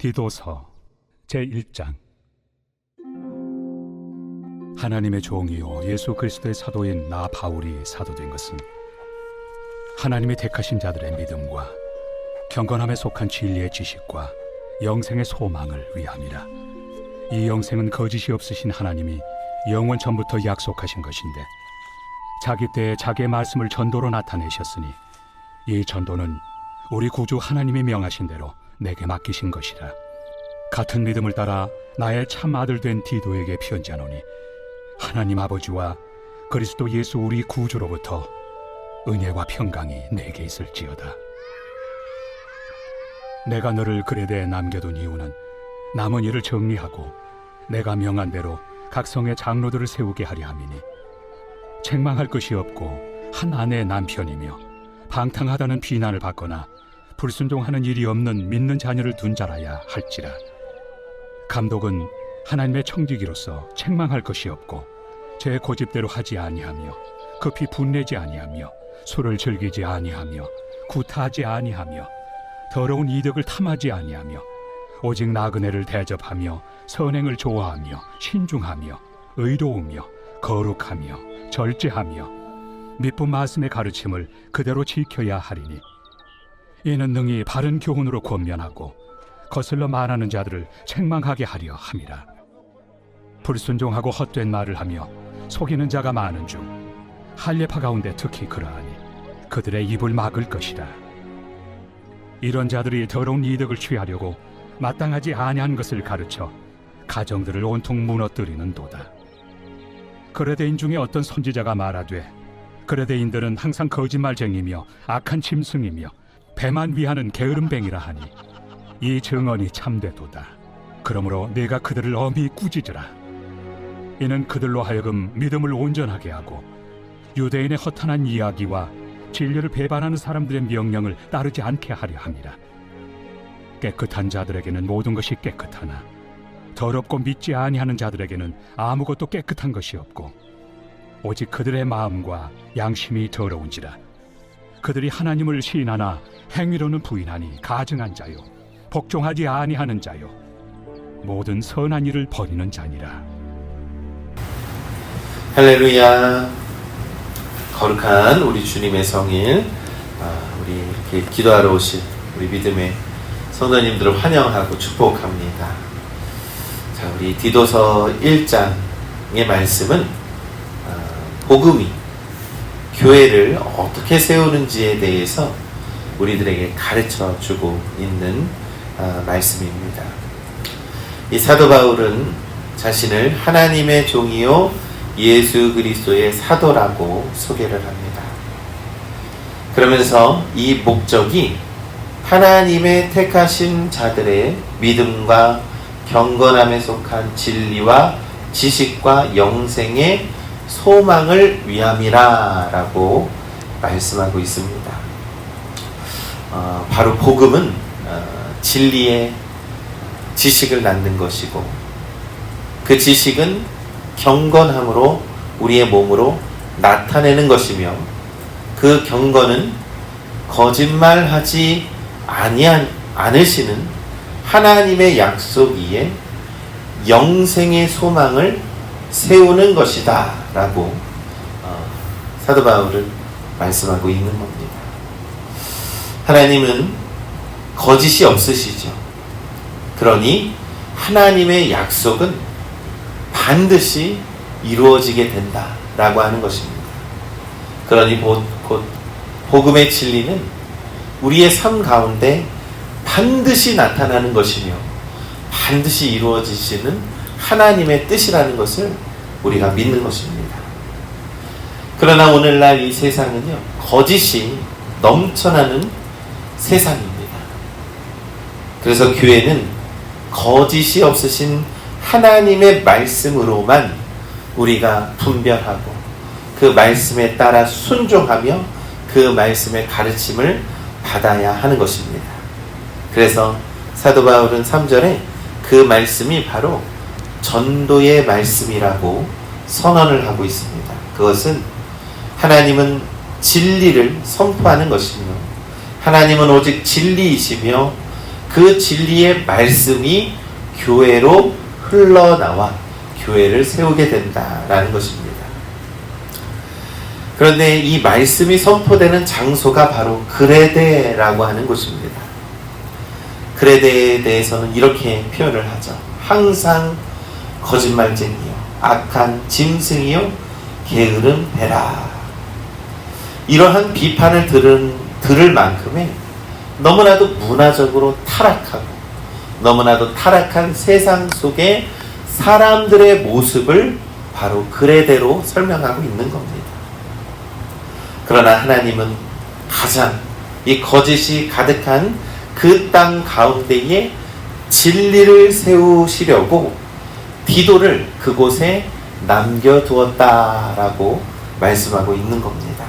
디도서 제1장. 하나님의 종이요 예수 그리스도의 사도인 나 바울이 사도된 것은 하나님이 택하신 자들의 믿음과 경건함에 속한 진리의 지식과 영생의 소망을 위함이라. 이 영생은 거짓이 없으신 하나님이 영원 전부터 약속하신 것인데 자기 때에 자기의 말씀을 전도로 나타내셨으니 이 전도는 우리 구주 하나님이 명하신 대로 내게 맡기신 것이라. 같은 믿음을 따라 나의 참 아들 된 디도에게 편지하노니 하나님 아버지와 그리스도 예수 우리 구주로부터 은혜와 평강이 내게 있을지어다. 내가 너를 그레데에 남겨둔 이유는 남은 일을 정리하고 내가 명한 대로 각 성의 장로들을 세우게 하려 함이니 책망할 것이 없고 한 아내의 남편이며 방탕하다는 비난을 받거나 불순종하는 일이 없는 믿는 자녀를 둔 자라야 할지라. 감독은 하나님의 청지기로서 책망할 것이 없고 제 고집대로 하지 아니하며 급히 분내지 아니하며 술을 즐기지 아니하며 구타하지 아니하며 더러운 이득을 탐하지 아니하며 오직 나그네를 대접하며 선행을 좋아하며 신중하며 의로우며 거룩하며 절제하며 미쁜 말씀의 가르침을 그대로 지켜야 하리니 이는 능히 바른 교훈으로 권면하고 거슬러 말하는 자들을 책망하게 하려 함이라. 불순종하고 헛된 말을 하며 속이는 자가 많은 중 할례파 가운데 특히 그러하니 그들의 입을 막을 것이라. 이런 자들이 더러운 이득을 취하려고 마땅하지 아니한 것을 가르쳐 가정들을 온통 무너뜨리는 도다. 그레데인 중에 어떤 선지자가 말하되 그레데인들은 항상 거짓말쟁이며 악한 짐승이며 배만 위하는 게으름뱅이라 하니 이 증언이 참되도다. 그러므로 내가 그들을 엄히 꾸짖으라. 이는 그들로 하여금 믿음을 온전하게 하고 유대인의 허탄한 이야기와 진리를 배반하는 사람들의 명령을 따르지 않게 하려 함이라. 깨끗한 자들에게는 모든 것이 깨끗하나 더럽고 믿지 아니하는 자들에게는 아무것도 깨끗한 것이 없고 오직 그들의 마음과 양심이 더러운지라. 그들이 하나님을 시인하나 행위로는 부인하니 가증한 자요 복종하지 아니하는 자요 모든 선한 일을 버리는 자니라. 할렐루야. 거룩한 우리 주님의 성일, 우리 이렇게 기도하러 오신 우리 믿음의 성도님들을 환영하고 축복합니다. 자, 우리 디도서 1장의 말씀은 복음이 교회를 어떻게 세우는지에 대해서 우리들에게 가르쳐 주고 있는 말씀입니다. 이 사도 바울은 자신을 하나님의 종이요 예수 그리스도의 사도라고 소개를 합니다. 그러면서 이 목적이 하나님의 택하신 자들의 믿음과 경건함에 속한 진리와 지식과 영생의 소망을 위함이라 라고 말씀하고 있습니다. 바로 복음은 진리의 지식을 낳는 것이고 그 지식은 경건함으로 우리의 몸으로 나타내는 것이며 그 경건은 거짓말하지 않으시는 하나님의 약속 위에 영생의 소망을 세우는 것이다 라고 사도 바울은 말씀하고 있는 겁니다. 하나님은 거짓이 없으시죠. 그러니 하나님의 약속은 반드시 이루어지게 된다라고 하는 것입니다. 그러니 곧 복음의 진리는 우리의 삶 가운데 반드시 나타나는 것이며 반드시 이루어지시는 하나님의 뜻이라는 것을 우리가 믿는 것입니다. 그러나 오늘날 이 세상은요, 거짓이 넘쳐나는 세상입니다. 그래서 교회는 거짓이 없으신 하나님의 말씀으로만 우리가 분별하고 그 말씀에 따라 순종하며 그 말씀의 가르침을 받아야 하는 것입니다. 그래서 사도 바울은 3절에 그 말씀이 바로 전도의 말씀이라고 선언을 하고 있습니다. 그것은 하나님은 진리를 선포하는 것이며 하나님은 오직 진리이시며 그 진리의 말씀이 교회로 흘러나와 교회를 세우게 된다라는 것입니다. 그런데 이 말씀이 선포되는 장소가 바로 그레데라고 하는 곳입니다. 그레데에 대해서는 이렇게 표현을 하죠. 항상 거짓말쟁이요, 악한 짐승이요, 게으른 배라. 이러한 비판을 들을 만큼의 너무나도 문화적으로 타락하고 너무나도 타락한 세상 속에 사람들의 모습을 바로 그레데로 설명하고 있는 겁니다. 그러나 하나님은 가장 이 거짓이 가득한 그 땅 가운데에 진리를 세우시려고 디도를 그곳에 남겨두었다라고 말씀하고 있는 겁니다.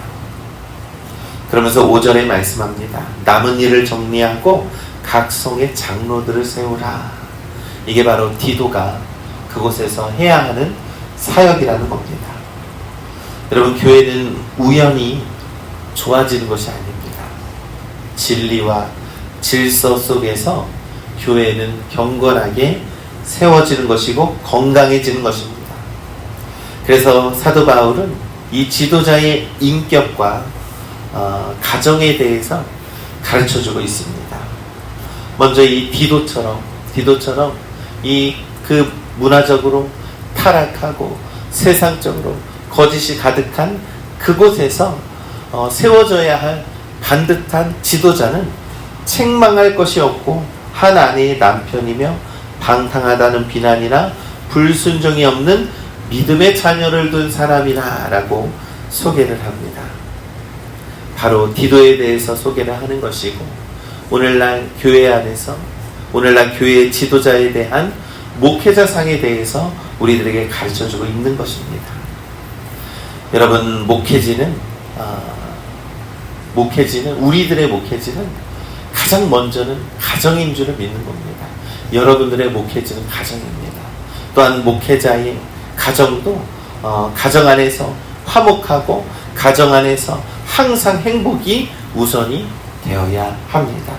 그러면서 5절에 말씀합니다. 남은 일을 정리하고 각성의 장로들을 세우라. 이게 바로 디도가 그곳에서 해야 하는 사역이라는 겁니다. 여러분, 교회는 우연히 좋아지는 것이 아닙니다. 진리와 질서 속에서 교회는 경건하게 세워지는 것이고 건강해지는 것입니다. 그래서 사도 바울은 이 지도자의 인격과 가정에 대해서 가르쳐주고 있습니다. 먼저 이 디도처럼 이 그 문화적으로 타락하고 세상적으로 거짓이 가득한 그곳에서 세워져야 할 반듯한 지도자는 책망할 것이 없고 한 아내의 남편이며 방탕하다는 비난이나 불순종이 없는 믿음의 자녀를 둔 사람이라 라고 소개를 합니다. 바로 디도에 대해서 소개를 하는 것이고, 오늘날 교회 안에서 오늘날 교회의 지도자에 대한 목회자상에 대해서 우리들에게 가르쳐주고 있는 것입니다. 여러분, 우리들의 목회지는 가장 먼저는 가정인 줄을 믿는 겁니다. 여러분들의 목회지는 가정입니다. 또한 목회자의 가정도 가정 안에서 화목하고 가정 안에서 항상 행복이 우선이 되어야 합니다.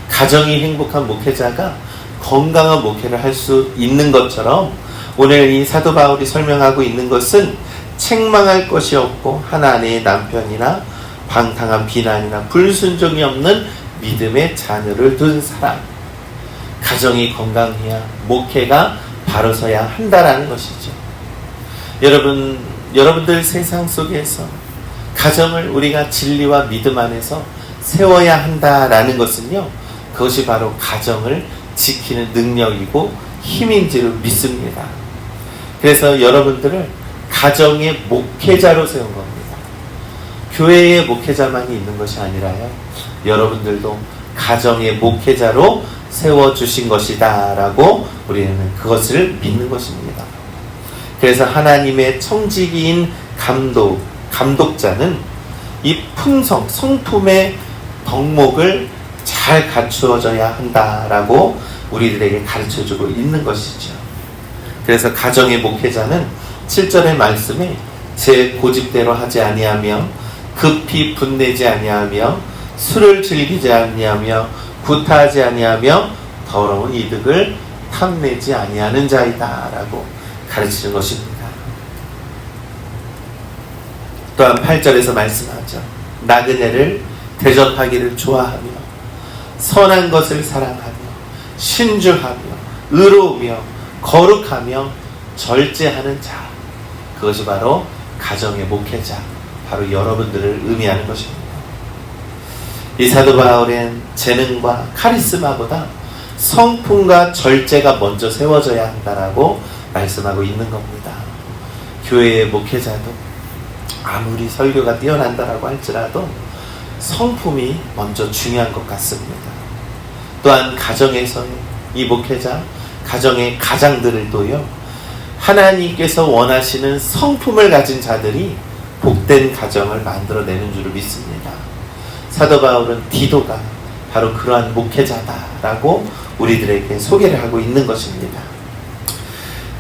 가정이 행복한 목회자가 건강한 목회를 할 수 있는 것처럼, 오늘 이 사도 바울이 설명하고 있는 것은 책망할 것이 없고 하나님의 남편이나 방탕한 비난이나 불순종이 없는 믿음의 자녀를 둔 사람, 가정이 건강해야 목회가 바로 서야 한다라는 것이죠. 여러분들 세상 속에서 가정을 우리가 진리와 믿음 안에서 세워야 한다라는 것은요, 그것이 바로 가정을 지키는 능력이고 힘인 줄 믿습니다. 그래서 여러분들을 가정의 목회자로 세운 겁니다. 교회의 목회자만이 있는 것이 아니라요, 여러분들도 가정의 목회자로 세워주신 것이다 라고 우리는 그것을 믿는 것입니다. 그래서 하나님의 청지기인 감독자는 이 품성, 성품의 덕목을 잘 갖추어져야 한다라고 우리들에게 가르쳐주고 있는 것이죠. 그래서 가정의 목회자는 7절의 말씀에 제 고집대로 하지 아니하며 급히 분내지 아니하며 술을 즐기지 아니하며 구타하지 아니하며 더러운 이득을 탐내지 아니하는 자이다 라고 가르치는 것입니다. 또한 8절에서 말씀하죠. 나그네를 대접하기를 좋아하며 선한 것을 사랑하며 신중하며 의로우며 거룩하며 절제하는 자, 그것이 바로 가정의 목회자, 바로 여러분들을 의미하는 것입니다. 이 사도 바울은 재능과 카리스마보다 성품과 절제가 먼저 세워져야 한다라고 말씀하고 있는 겁니다. 교회의 목회자도 아무리 설교가 뛰어난다라고 할지라도 성품이 먼저 중요한 것 같습니다. 또한 가정에서의 이 목회자, 가정의 가장들도요, 하나님께서 원하시는 성품을 가진 자들이 복된 가정을 만들어내는 줄을 믿습니다. 사도 바울은 디도가 바로 그러한 목회자다라고 우리들에게 소개를 하고 있는 것입니다.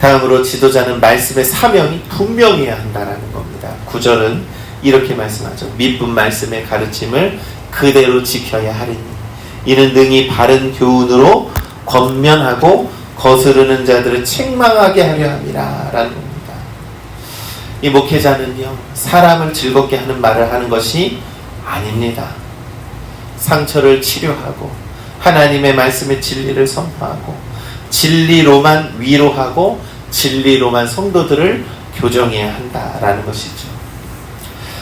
다음으로 지도자는 말씀의 사명이 분명해야 한다라는 겁니다. 9절은 이렇게 말씀하죠. 믿은 말씀의 가르침을 그대로 지켜야 하리니 이는 능히 바른 교훈으로 권면하고 거스르는 자들을 책망하게 하려 함이라 라는 겁니다. 이 목회자는요, 사람을 즐겁게 하는 말을 하는 것이 아닙니다. 상처를 치료하고 하나님의 말씀의 진리를 선포하고 진리로만 위로하고 진리로만 성도들을 교정해야 한다라는 것이죠.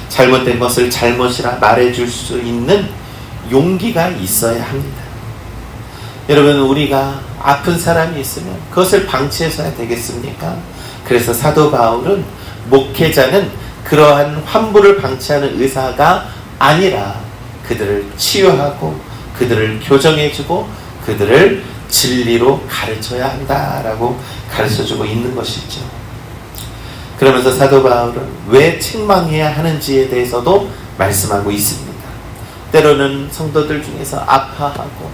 잘못된 것을 잘못이라 말해줄 수 있는 용기가 있어야 합니다. 여러분, 우리가 아픈 사람이 있으면 그것을 방치해서야 되겠습니까? 그래서 사도 바울은 목회자는 그러한 환부를 방치하는 의사가 아니라 그들을 치유하고 그들을 교정해주고 그들을 진리로 가르쳐야 한다라고 가르쳐주고 있는 것이죠. 그러면서 사도 바울은 왜 책망해야 하는지에 대해서도 말씀하고 있습니다. 때로는 성도들 중에서 아파하고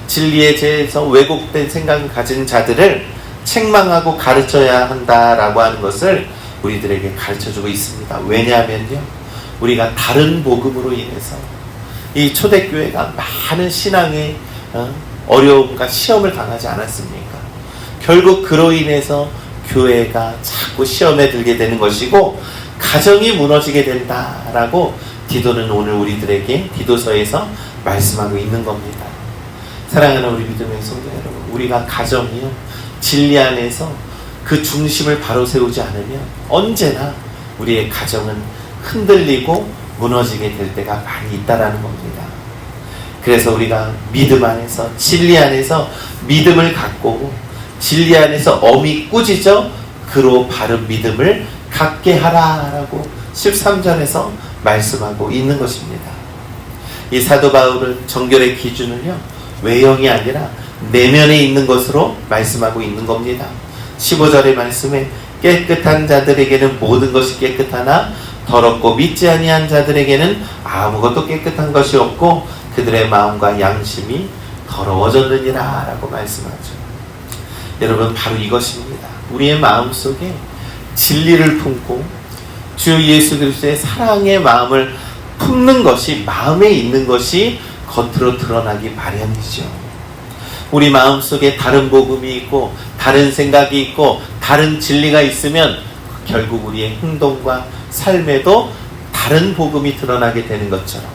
진리에 대해서 왜곡된 생각을 가진 자들을 책망하고 가르쳐야 한다라고 하는 것을 우리들에게 가르쳐주고 있습니다. 왜냐하면요, 우리가 다른 복음으로 인해서 이 초대교회가 많은 신앙의 어려움과 시험을 당하지 않았습니까? 결국 그로 인해서 교회가 자꾸 시험에 들게 되는 것이고 가정이 무너지게 된다라고 디도는 오늘 우리들에게 디도서에서 말씀하고 있는 겁니다. 사랑하는 우리 믿음의 성도 여러분, 우리가 가정이요, 진리 안에서 그 중심을 바로 세우지 않으면 언제나 우리의 가정은 흔들리고 무너지게 될 때가 많이 있다라는 겁니다. 그래서 우리가 믿음 안에서 진리 안에서 믿음을 갖고 진리 안에서 엄히 꾸짖어 그로 바른 믿음을 갖게 하라라고 13절에서 말씀하고 있는 것입니다. 이 사도 바울은 정결의 기준을요, 외형이 아니라 내면에 있는 것으로 말씀하고 있는 겁니다. 15절의 말씀에 깨끗한 자들에게는 모든 것이 깨끗하나 더럽고 믿지 아니한 자들에게는 아무것도 깨끗한 것이 없고 그들의 마음과 양심이 더러워졌느니라 라고 말씀하죠. 여러분, 바로 이것입니다. 우리의 마음속에 진리를 품고 주 예수 그리스도의 사랑의 마음을 품는 것이, 마음에 있는 것이 겉으로 드러나기 마련이죠. 우리 마음속에 다른 복음이 있고 다른 생각이 있고 다른 진리가 있으면 결국 우리의 행동과 삶에도 다른 복음이 드러나게 되는 것처럼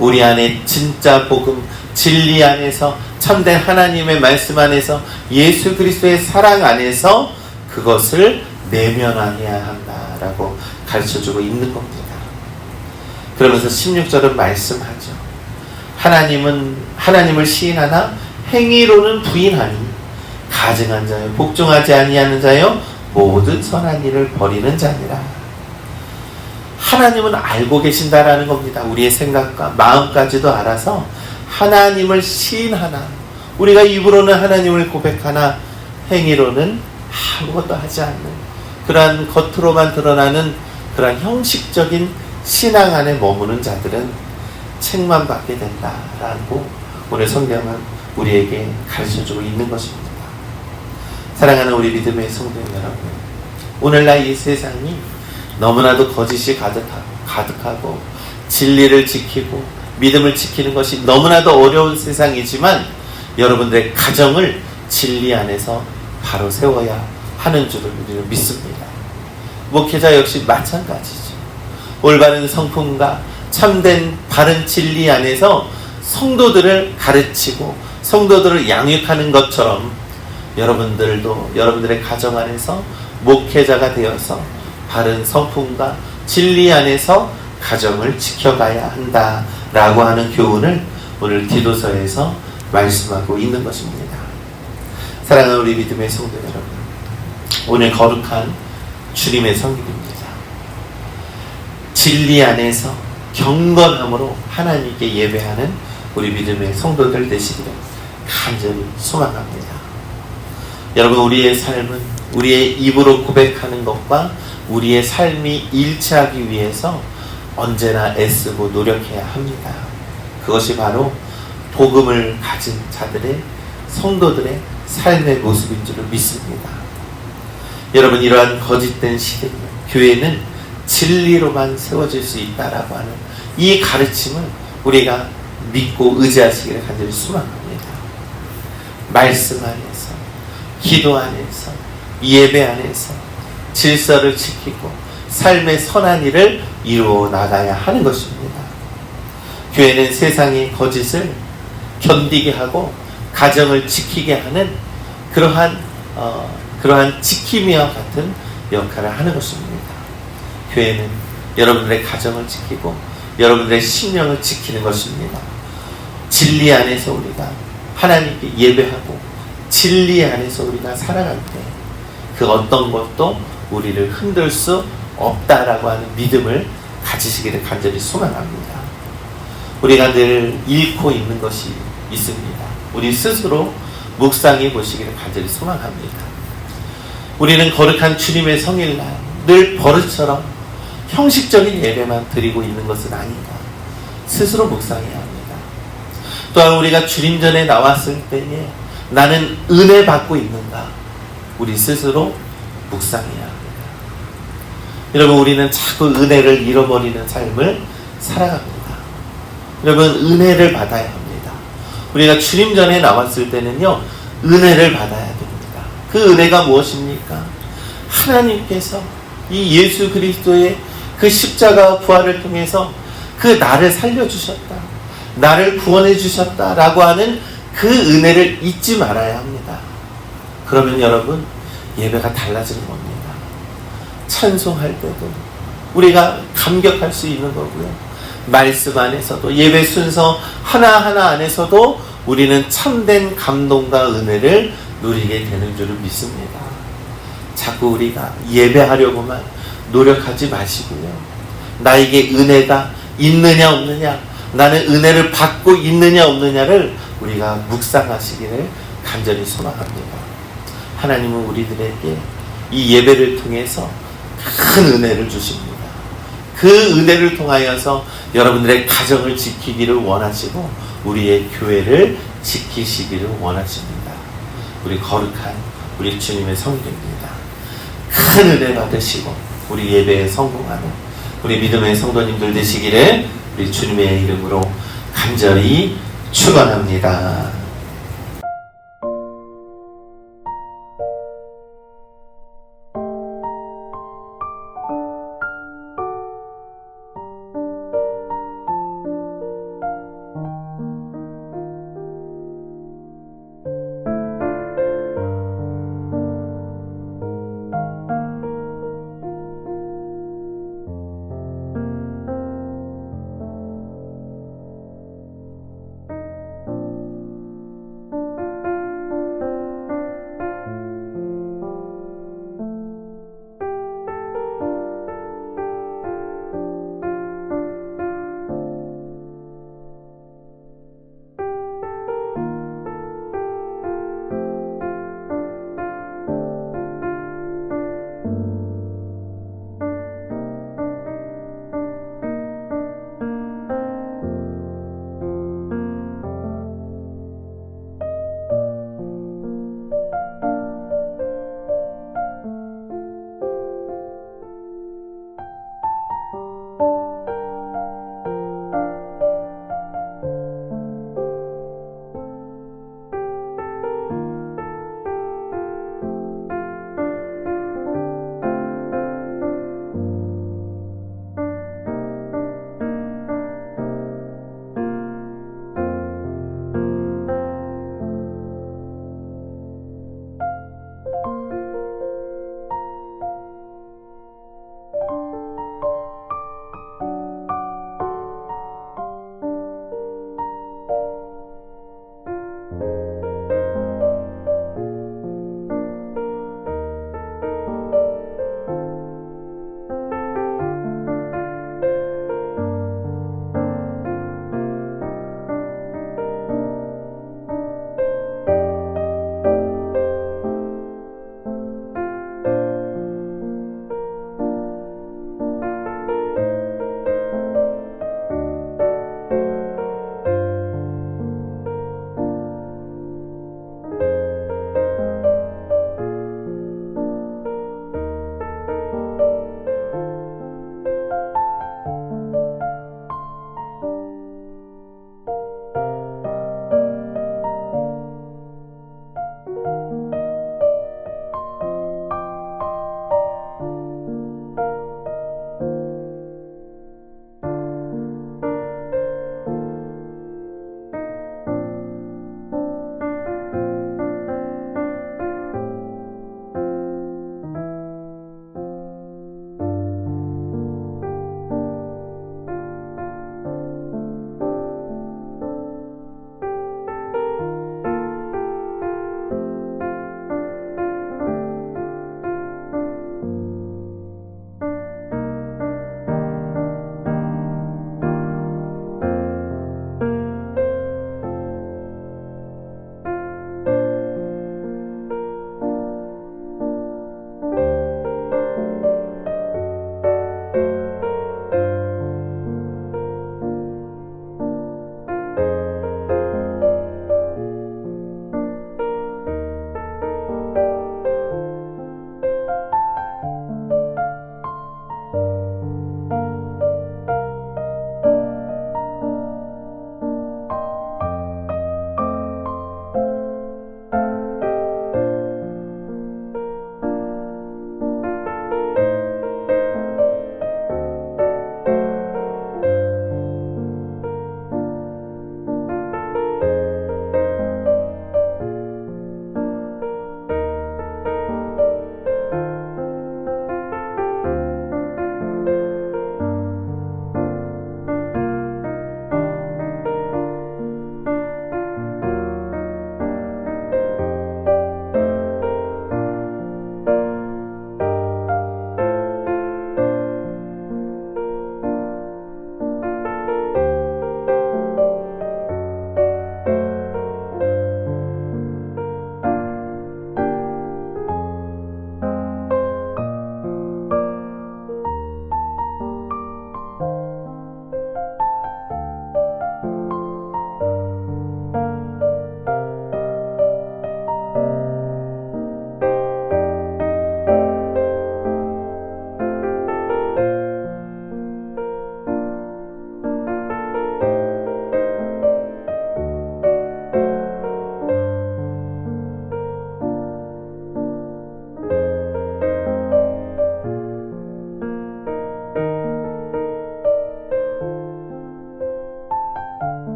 우리 안에 진짜 복음, 진리 안에서 참된 하나님의 말씀 안에서 예수 그리스도의 사랑 안에서 그것을 내면화해야 한다라고 가르쳐주고 있는 겁니다. 그러면서 16절은 말씀하죠. 하나님을 시인하나 행위로는 부인하니 가증한 자요 복종하지 아니하는 자요 모든 선한 일을 버리는 자니라. 하나님은 알고 계신다라는 겁니다. 우리의 생각과 마음까지도 알아서 하나님을 시인하나, 우리가 입으로는 하나님을 고백하나 행위로는 아무것도 하지 않는 그러한 겉으로만 드러나는 그러한 형식적인 신앙 안에 머무는 자들은 책만 받게 된다라고 오늘 성경은 우리에게 가르쳐주고 있는 것입니다. 사랑하는 우리 믿음의 성도 여러분, 오늘날 이 세상이 너무나도 거짓이 가득하고 진리를 지키고 믿음을 지키는 것이 너무나도 어려운 세상이지만 여러분들의 가정을 진리 안에서 바로 세워야 하는 줄을 우리는 믿습니다. 목회자 역시 마찬가지죠. 올바른 성품과 참된 바른 진리 안에서 성도들을 가르치고 성도들을 양육하는 것처럼 여러분들도 여러분들의 가정 안에서 목회자가 되어서 바른 성품과 진리 안에서 가정을 지켜가야 한다라고 하는 교훈을 오늘 디도서에서 말씀하고 있는 것입니다. 사랑하는 우리 믿음의 성도 여러분, 오늘 거룩한 주님의 성일입니다. 진리 안에서 경건함으로 하나님께 예배하는 우리 믿음의 성도들 되시기를 간절히 소망합니다. 여러분, 우리의 삶은 우리의 입으로 고백하는 것과 우리의 삶이 일치하기 위해서 언제나 애쓰고 노력해야 합니다. 그것이 바로 복음을 가진 자들의 성도들의 삶의 모습인 줄을 믿습니다. 여러분, 이러한 거짓된 시대에 교회는 진리로만 세워질 수 있다라고 하는 이 가르침을 우리가 믿고 의지하시기를 간절히 소망합니다. 말씀 안에서, 기도 안에서, 예배 안에서 질서를 지키고 삶의 선한 일을 이루어 나가야 하는 것입니다. 교회는 세상의 거짓을 견디게 하고 가정을 지키게 하는 그러한 지킴이와 같은 역할을 하는 것입니다. 교회는 여러분들의 가정을 지키고 여러분들의 신령을 지키는 것입니다. 진리 안에서 우리가 하나님께 예배하고 진리 안에서 우리가 살아갈 때 그 어떤 것도 우리를 흔들 수 없다라고 하는 믿음을 가지시기를 간절히 소망합니다. 우리가 늘 잃고 있는 것이 있습니다. 우리 스스로 묵상해 보시기를 간절히 소망합니다. 우리는 거룩한 주님의 성일날 늘 버릇처럼 형식적인 예배만 드리고 있는 것은 아닌가 스스로 묵상해야 합니다. 또한 우리가 주님 전에 나왔을 때에 나는 은혜 받고 있는가 우리 스스로 묵상해야 합니다. 여러분, 우리는 자꾸 은혜를 잃어버리는 삶을 살아갑니다. 여러분, 은혜를 받아야 합니다. 우리가 주님 전에 나왔을 때는요, 은혜를 받아야 됩니다. 그 은혜가 무엇입니까? 하나님께서 이 예수 그리스도의 그 십자가 부활을 통해서 그 나를 살려주셨다, 나를 구원해 주셨다라고 하는 그 은혜를 잊지 말아야 합니다. 그러면 여러분, 예배가 달라지는 겁니다. 찬송할 때도 우리가 감격할 수 있는 거고요. 말씀 안에서도 예배 순서 하나하나 안에서도 우리는 참된 감동과 은혜를 누리게 되는 줄을 믿습니다. 자꾸 우리가 예배하려고만 노력하지 마시고요. 나에게 은혜가 있느냐 없느냐, 나는 은혜를 받고 있느냐 없느냐를 우리가 묵상하시기를 간절히 소망합니다. 하나님은 우리들에게 이 예배를 통해서 큰 은혜를 주십니다. 그 은혜를 통하여서 여러분들의 가정을 지키기를 원하시고 우리의 교회를 지키시기를 원하십니다. 우리 거룩한 우리 주님의 성도입니다. 큰 은혜 받으시고 우리 예배에 성공하는 우리 믿음의 성도님들 되시기를 우리 주님의 이름으로 간절히 축원합니다.